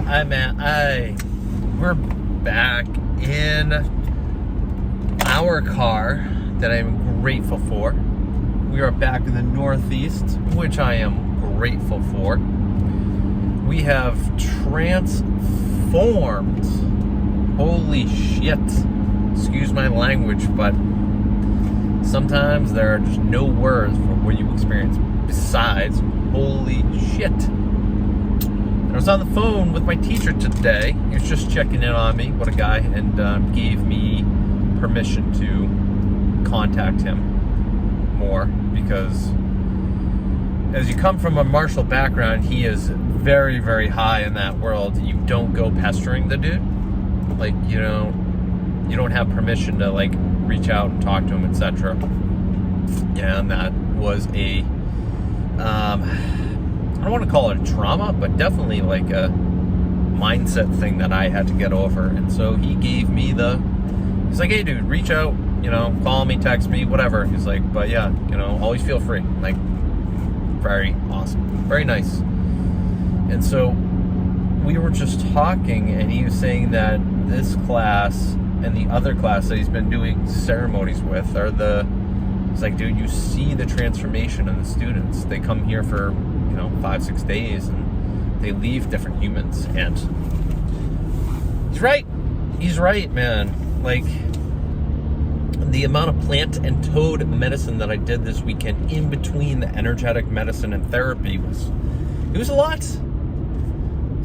We're back in our car that I'm grateful for. We are back in the Northeast, which I am grateful for. We have transformed. Holy shit. Excuse my language, but sometimes there are just no words for what you experience besides holy shit. I was on the phone with my teacher today. He was just checking in on me. What a guy. And gave me permission to contact him more because as you come from a martial background, he is very, very high in that world. You don't go pestering the dude. Like, you don't have permission to like reach out and talk to him, etc. And that was a I don't want to call it a trauma, but definitely like a mindset thing that I had to get over. And so he gave me he's like, hey dude, reach out, call me, text me, whatever. He's like, but yeah, always feel free. Like, very awesome, very nice. And so we were just talking, and he was saying that this class and the other class that he's been doing ceremonies with are it's like, dude, you see the transformation in the students. They come here for 5-6 days and they leave different humans. And he's right, man. Like, the amount of plant and toad medicine that I did this weekend in between the energetic medicine and therapy was a lot.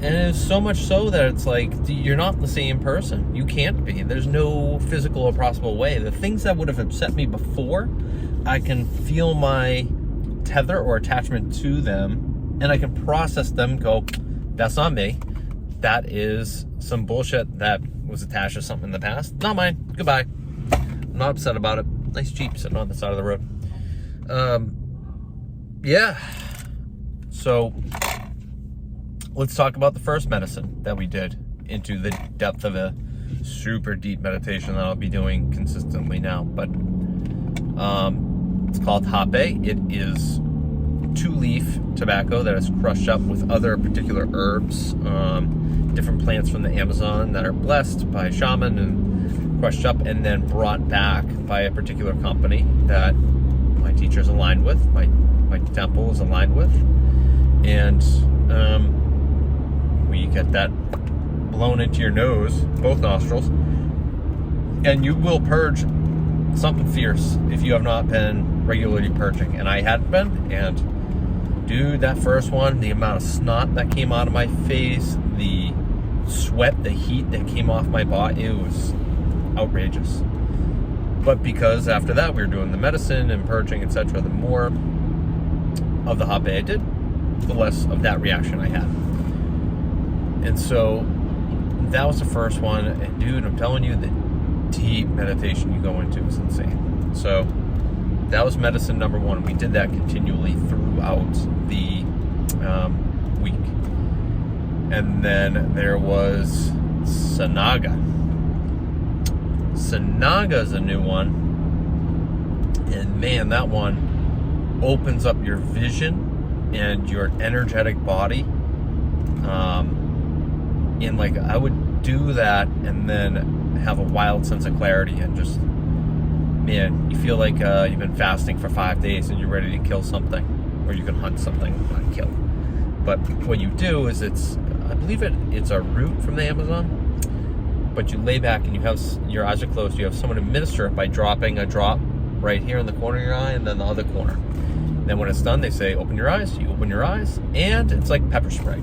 And it was so much so that it's like, you're not the same person. You can't be. There's no physical or possible way. The things that would have upset me before, I can feel my tether or attachment to them, and I can process them, go, that's not me. That is some bullshit that was attached to something in the past. Not mine. Goodbye. I'm not upset about it. Nice Jeep sitting on the side of the road. Yeah. So let's talk about the first medicine that we did into the depth of a super deep meditation that I'll be doing consistently now. But it's called Hape. It is 2-leaf tobacco that is crushed up with other particular herbs, different plants from the Amazon that are blessed by a shaman and crushed up and then brought back by a particular company that my teacher's aligned with, my temple is aligned with. And we get that blown into your nose, both nostrils, and you will purge something fierce if you have not been regularly purging. And I hadn't been, and dude, that first one, the amount of snot that came out of my face, the sweat, the heat that came off my body, it was outrageous. But because after that we were doing the medicine and purging, etc., the more of the Hape I did, the less of that reaction I had. And so that was the first one. And dude, I'm telling you, the deep meditation you go into is insane. So that was medicine number one. We did that continually throughout the week. And then there was Sanaga. Sanaga is a new one. And man, that one opens up your vision and your energetic body. And like, I would do that and then have a wild sense of clarity and just, man, you feel like you've been fasting for 5 days and you're ready to kill something, or you can hunt something, not kill. But what you do is I believe it's a root from the Amazon, but you lay back and your eyes are closed. You have someone administer it by dropping a drop right here in the corner of your eye and then the other corner. Then when it's done, they say, open your eyes. You open your eyes, and it's like pepper spray.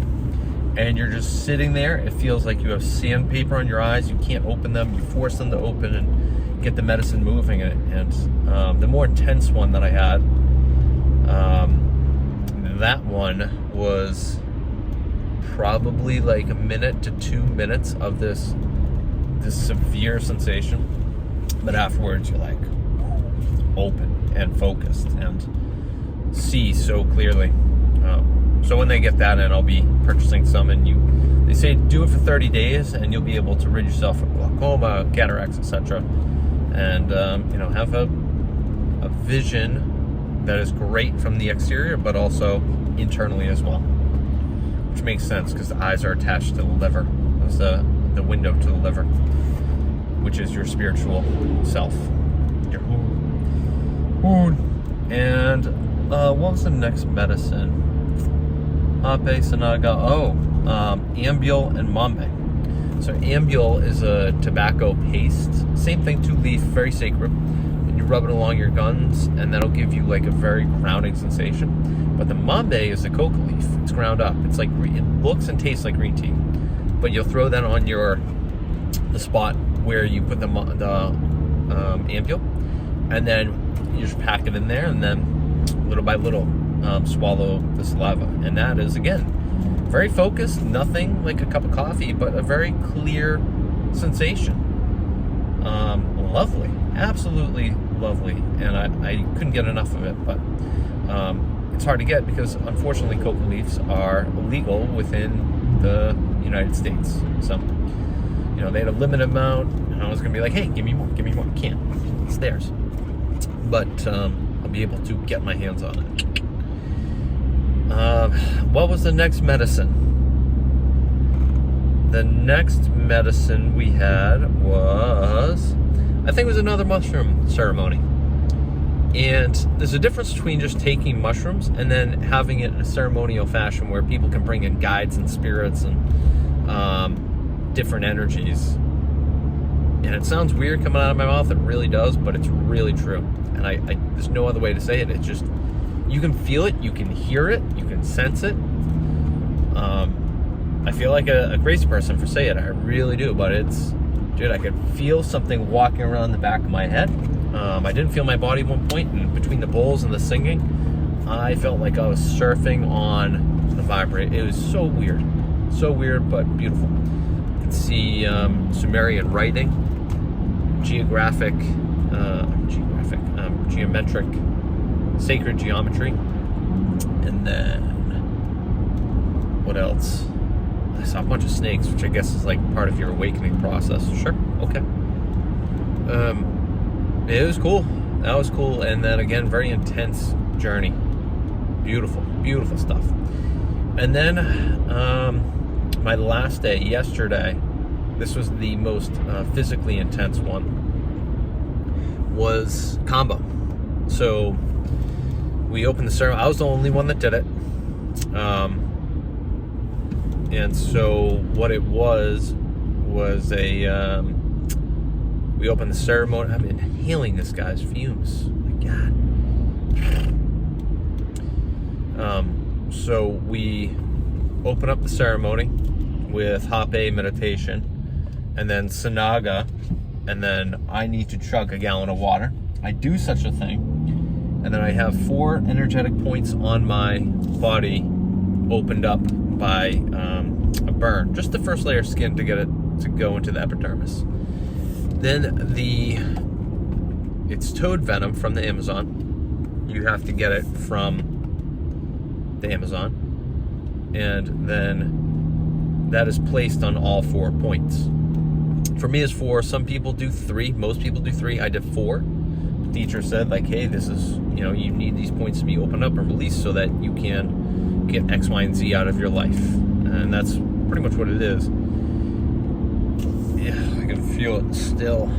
And you're just sitting there. It feels like you have sandpaper on your eyes. You can't open them. You force them to open and get the medicine moving. And the more intense one that I had, that one was probably like a minute to 2 minutes of this severe sensation. But afterwards, you're like open and focused and see so clearly. So when they get that in, I'll be purchasing some, and they say do it for 30 days and you'll be able to rid yourself of glaucoma, cataracts, etc. And have a vision that is great from the exterior, but also internally as well. which makes sense because the eyes are attached to the liver. That's the window to the liver, which is your spiritual self. Your food. And what was the next medicine? Hape, Sanaga. Ambiol and Mambe. So Ambiol is a tobacco paste. Same thing, 2 leaf, very sacred. And you rub it along your gums, and that'll give you like a very grounding sensation. But the Mambe is a coca leaf. It's ground up. It's like, it looks and tastes like green tea. But you'll throw that on the spot where you put the Ambiol, and then you just pack it in there, and then little by little swallow the saliva. And that is, again, very focused, nothing like a cup of coffee, but a very clear sensation. Lovely, absolutely lovely. And I couldn't get enough of it, but it's hard to get because unfortunately coca leaves are illegal within the United States. So, they had a limited amount, and I was gonna be like, hey, give me more. Can't. It's theirs. But I'll be able to get my hands on it. What was the next medicine? The next medicine we had was, I think it was another mushroom ceremony. And there's a difference between just taking mushrooms and then having it in a ceremonial fashion where people can bring in guides and spirits and different energies. And it sounds weird coming out of my mouth, it really does, but it's really true. And I there's no other way to say it. It's just, you can feel it, you can hear it, you can sense it. I feel like a crazy person for saying it, I really do, but dude, I could feel something walking around the back of my head. I didn't feel my body at one point, and between the bowls and the singing, I felt like I was surfing on the vibrate. It was so weird, but beautiful. You could see Sumerian writing, geometric, sacred geometry, and then what else? I saw a bunch of snakes, which I guess is like part of your awakening process. Sure, okay. It was cool. That was cool, and then again, very intense journey. Beautiful stuff. And then my last day, yesterday, this was the most physically intense one, was Kambo. So we opened the ceremony. I was the only one that did it. And so what it was a, we opened the ceremony. I'm inhaling this guy's fumes. My God. So we open up the ceremony with Hape meditation, and then Sanaga, and then I need to chug a gallon of water. I do such a thing, and then I have 4 energetic points on my body opened up by a burn, just the first layer of skin to get it to go into the epidermis. Then it's toad venom from the Amazon. You have to get it from the Amazon, and then that is placed on all 4 points. For me, it's 4. Some people do 3. Most people do 3. I did 4. The teacher said, like, hey, this is, you need these points to be opened up and released so that you can get X, Y, and Z out of your life. And that's pretty much what it is. Yeah, I can feel it still.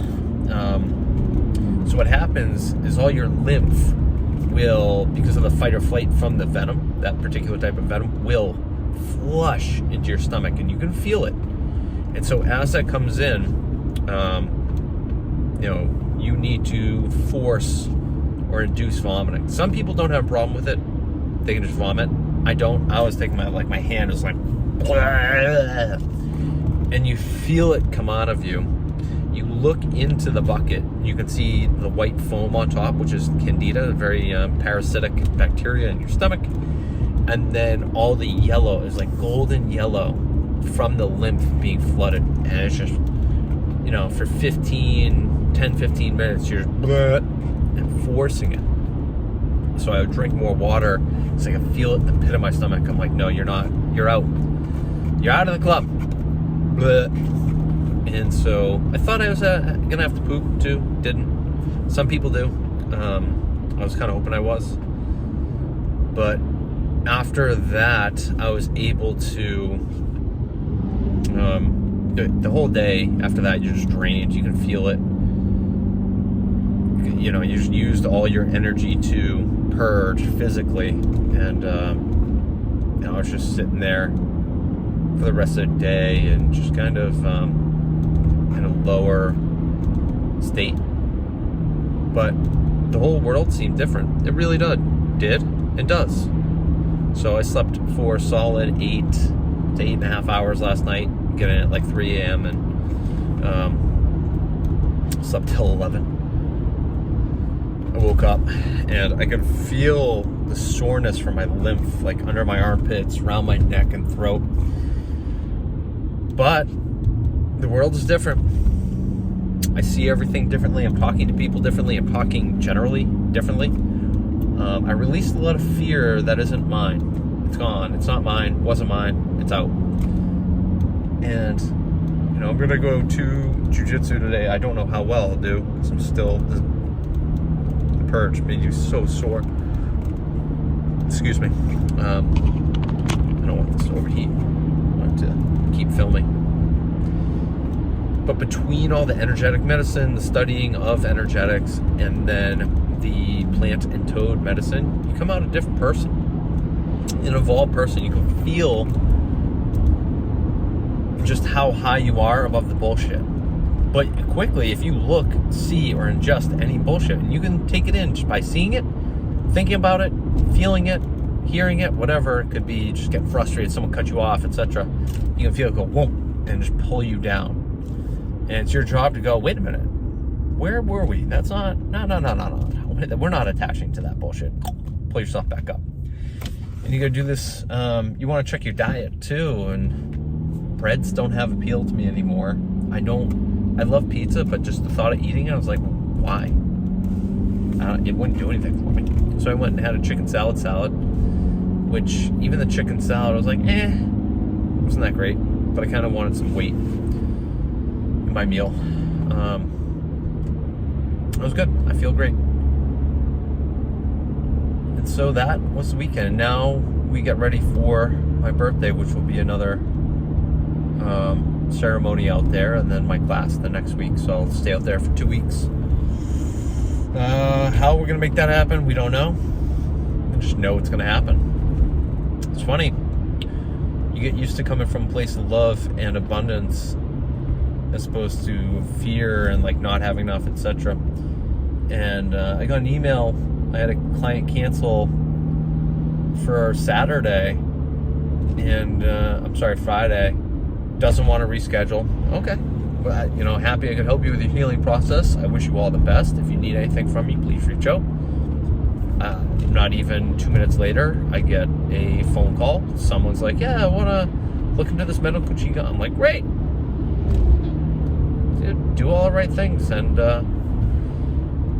So what happens is all your lymph will, because of the fight or flight from the venom, that particular type of venom, will flush into your stomach, and you can feel it. And so as that comes in, you need to force or induce vomiting. Some people don't have a problem with it. They can just vomit. I don't. I was taking my hand is like, and you feel it come out of you. You look into the bucket, you can see the white foam on top, which is candida, a very parasitic bacteria in your stomach. And then all the yellow is like golden yellow from the lymph being flooded. And it's just, for 10, 15 minutes, you're and forcing it. So I would drink more water. It's like I feel it in the pit of my stomach. I'm like, no, you're not. You're out. You're out of the club. And so I thought I was gonna have to poop too. Didn't. Some people do. I was kind of hoping I was. But after that, I was able to, the whole day after that, you're just drained. You can feel it. You know, you just used all your energy to purge physically. And I was just sitting there for the rest of the day and just kind of in a lower state. But the whole world seemed different. It really did and does. So I slept for a solid 8 to 8.5 hours last night, getting at like 3 a.m. and slept till 11. I woke up and I could feel the soreness from my lymph, like under my armpits, around my neck and throat. But the world is different. I see everything differently. I'm talking to people differently. I'm talking generally differently. I released a lot of fear that isn't mine. It's gone. It's not mine. Wasn't mine. It's out. And, you know, I'm going to go to jiu-jitsu today. I don't know how well I'll do, because I'm still, the purge made you so sore. Excuse me. I don't want this to overheat. I want to keep filming. But between all the energetic medicine, the studying of energetics, and then the plant and toad medicine, you come out a different person, an evolved person. You can feel just how high you are above the bullshit. But quickly, if you look, see, or ingest any bullshit, and you can take it in just by seeing it, thinking about it, feeling it, hearing it, whatever it could be, just get frustrated, someone cut you off, etc. You can feel it go whoom and just pull you down. And it's your job to go, wait a minute, where were we? That's not, no. We're not attaching to that bullshit. Pull yourself back up. And you gotta do this, you wanna check your diet too, and breads don't have appeal to me anymore. I love pizza, but just the thought of eating it, I was like, why? It wouldn't do anything for me. So I went and had a chicken salad, which even the chicken salad, I was like, wasn't that great, but I kind of wanted some weight in my meal. It was good. I feel great. And so that was the weekend. Now we get ready for my birthday, which will be another ceremony out there, and then my class the next week. So I'll stay out there for 2 weeks. How we're gonna make that happen, we don't know. We just know it's gonna happen. It's funny. You get used to coming from a place of love and abundance as opposed to fear and like not having enough, etc. And I got an email. I had a client cancel for Saturday, and Friday. Doesn't want to reschedule. Okay. Well, you know, happy I could help you with your healing process. I wish you all the best. If you need anything from me, please reach out. Not even 2 minutes later, I get a phone call. Someone's like, yeah, I want to look into this medical Qigong. I'm like, great. Do all the right things, and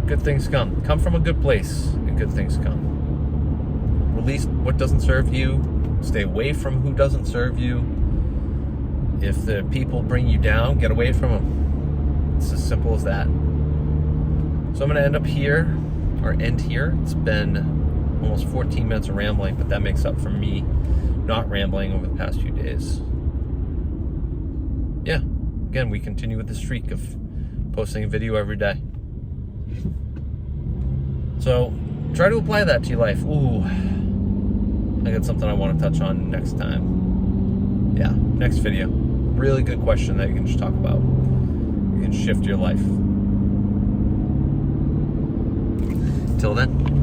good things come. Come from a good place, and good things come. Release what doesn't serve you. Stay away from who doesn't serve you. If the people bring you down, get away from them. It's as simple as that. So I'm going to end here. It's been almost 14 minutes of rambling, but that makes up for me not rambling over the past few days. Yeah, again, we continue with the streak of posting a video every day. So try to apply that to your life. Ooh, I got something I want to touch on next time. Yeah, next video. Really good question that you can just talk about. You can shift your life. Till then.